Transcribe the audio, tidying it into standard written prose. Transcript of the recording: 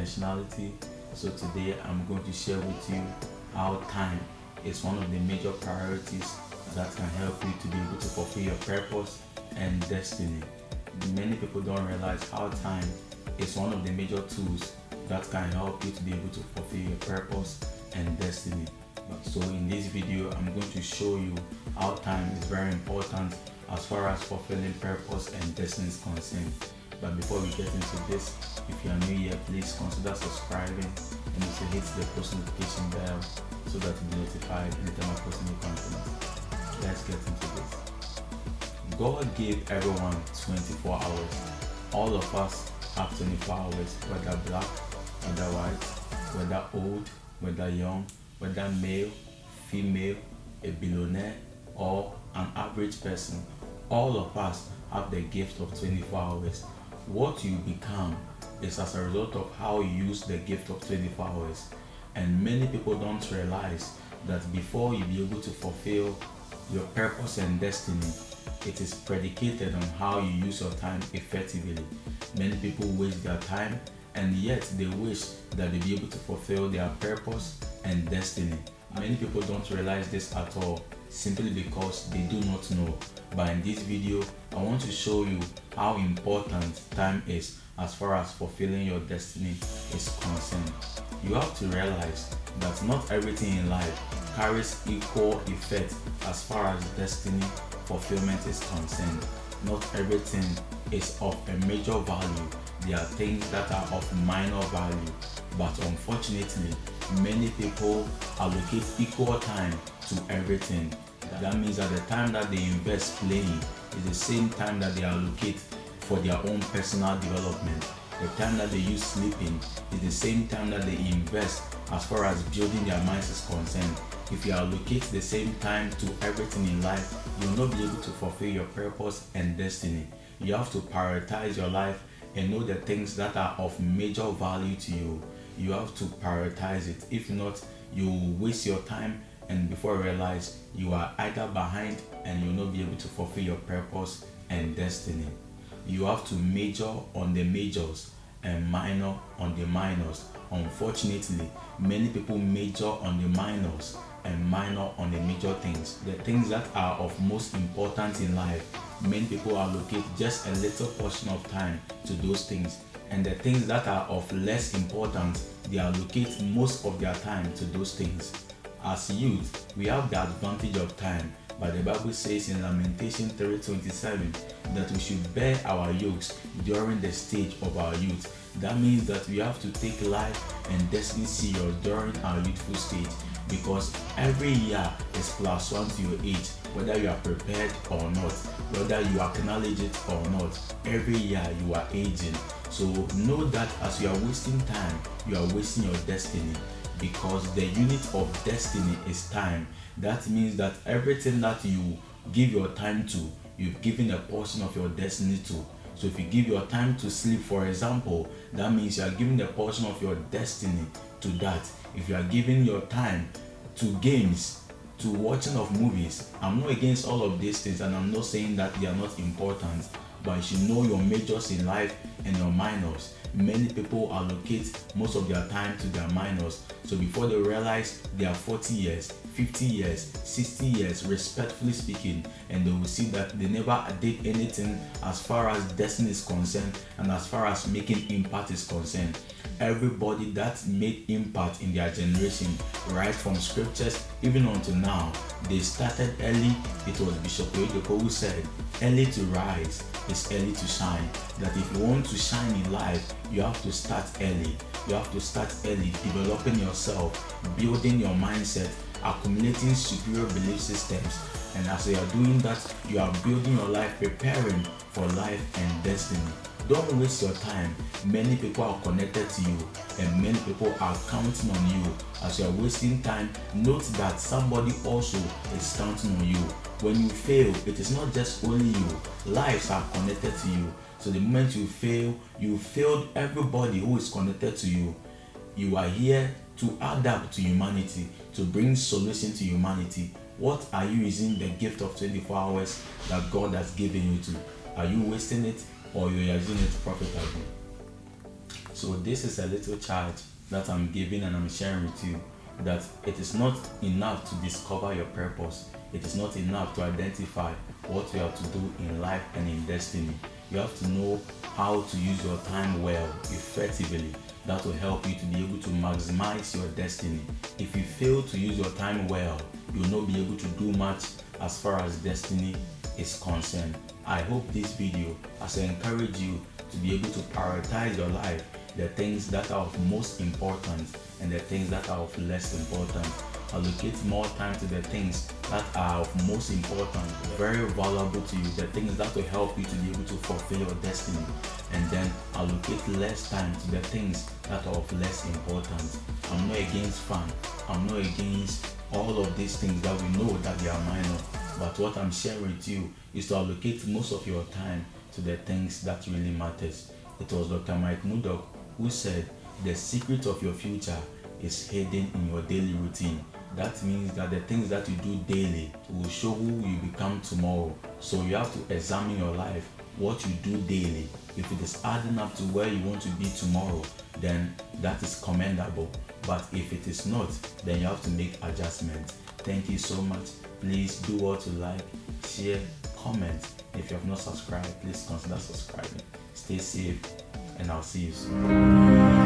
intentionality. So today I'm going to share with you how time is one of the major priorities that can help you to be able to fulfill your purpose and destiny. Many people don't realize how time is one of the major tools that can help you to be able to fulfill your purpose and destiny. So in this video, I'm going to show you how time is very important as far as fulfilling purpose and destiny is concerned. But before we get into this, if you are new here, please consider subscribing and also hit the post notification bell so that you'll be notified anytime I post new content. Let's get into this. God gave everyone 24 hours. All of us have 24 hours, whether black, whether white, whether old, whether young, whether male, female, a billionaire, or an average person. All of us have the gift of 24 hours. What you become is as a result of how you use the gift of 24 hours. And many people don't realize that before you be able to fulfill your purpose and destiny, it is predicated on how you use your time effectively. Many people waste their time, and yet they wish that they be able to fulfill their purpose and destiny. Many people don't realize this at all, simply because they do not know. But in this video, I want to show you how important time is as far as fulfilling your destiny is concerned. You have to realize that not everything in life carries equal effect as far as destiny fulfillment is concerned. Not everything is of a major value. There are things that are of minor value. But unfortunately, many people allocate equal time to everything. That means that the time that they invest playing is the same time that they allocate for their own personal development. The time that they use sleeping is the same time that they invest as far as building their minds is concerned. If you allocate the same time to everything in life, you will not be able to fulfill your purpose and destiny. You have to prioritize your life and know the things that are of major value to you. You have to prioritize it. If not, you will waste your time, and before you realize, you are either behind and you will not be able to fulfill your purpose and destiny. You have to major on the majors and minor on the minors. Unfortunately, many people major on the minors and minor on the major things. The things that are of most importance in life, many people allocate just a little portion of time to those things. And the things that are of less importance, they allocate most of their time to those things. As youth, we have the advantage of time, but the Bible says in Lamentation 3:27 that we should bear our yokes during the stage of our youth. That means that we have to take life and destiny serious during our youthful stage, because every year is +1 to your age, whether you are prepared or not, whether you acknowledge it or not. Every year you are aging. So know that as you are wasting time, you are wasting your destiny, because the unit of destiny is time. That means that everything that you give your time to, you've given a portion of your destiny to. So if you give your time to sleep, for example, that means you are giving a portion of your destiny to that. If you are giving your time to games, to watching of movies, I'm not against all of these things, and I'm not saying that they are not important, but you should know your majors in life and your minors. Many people allocate most of their time to their minors, so before they realize they are 40 years, 50 years, 60 years, respectfully speaking, and they will see that they never did anything as far as destiny is concerned and as far as making impact is concerned. Everybody that made impact in their generation, right from scriptures even until now, they started early. It was Bishop Oyedepo who said, early to rise is early to shine. That if you want to shine in life, you have to start early. You have to start early, developing yourself, building your mindset, accumulating superior belief systems. And as you are doing that, you are building your life, preparing for life and destiny. Don't waste your time. Many people are connected to you, and many people are counting on you. As you are wasting time, note that somebody also is counting on you. When you fail, it is not just only you. Lives are connected to you. So the moment you fail, you failed everybody who is connected to you. You are here to adapt to humanity, to bring solution to humanity. What are you using the gift of 24 hours that God has given you to? Are you wasting it, or you are using it profitably? So this is a little charge that I'm giving and I'm sharing with you, that it is not enough to discover your purpose. It is not enough to identify what you have to do in life and in destiny. You have to know how to use your time well, effectively. That will help you to be able to maximize your destiny. If you fail to use your time well, you will not be able to do much as far as destiny is concerned. I hope this video has encouraged you to be able to prioritize your life, the things that are of most importance and the things that are of less importance. Allocate more time to the things that are of most important, very valuable to you, the things that will help you to be able to fulfill your destiny. And then allocate less time to the things that are of less importance. I'm not against fun. I'm not against all of these things that we know that they are minor. But what I'm sharing with you is to allocate most of your time to the things that really matters. It was Dr. Mike Murdoch who said, the secret of your future is hidden in your daily routine. That means that the things that you do daily will show who you become tomorrow. So you have to examine your life, what you do daily. If it is adding up to where you want to be tomorrow, then that is commendable. But if it is not, then you have to make adjustments. Thank you so much. Please do what you like, share, comment. If you have not subscribed, please consider subscribing. Stay safe, and I'll see you soon.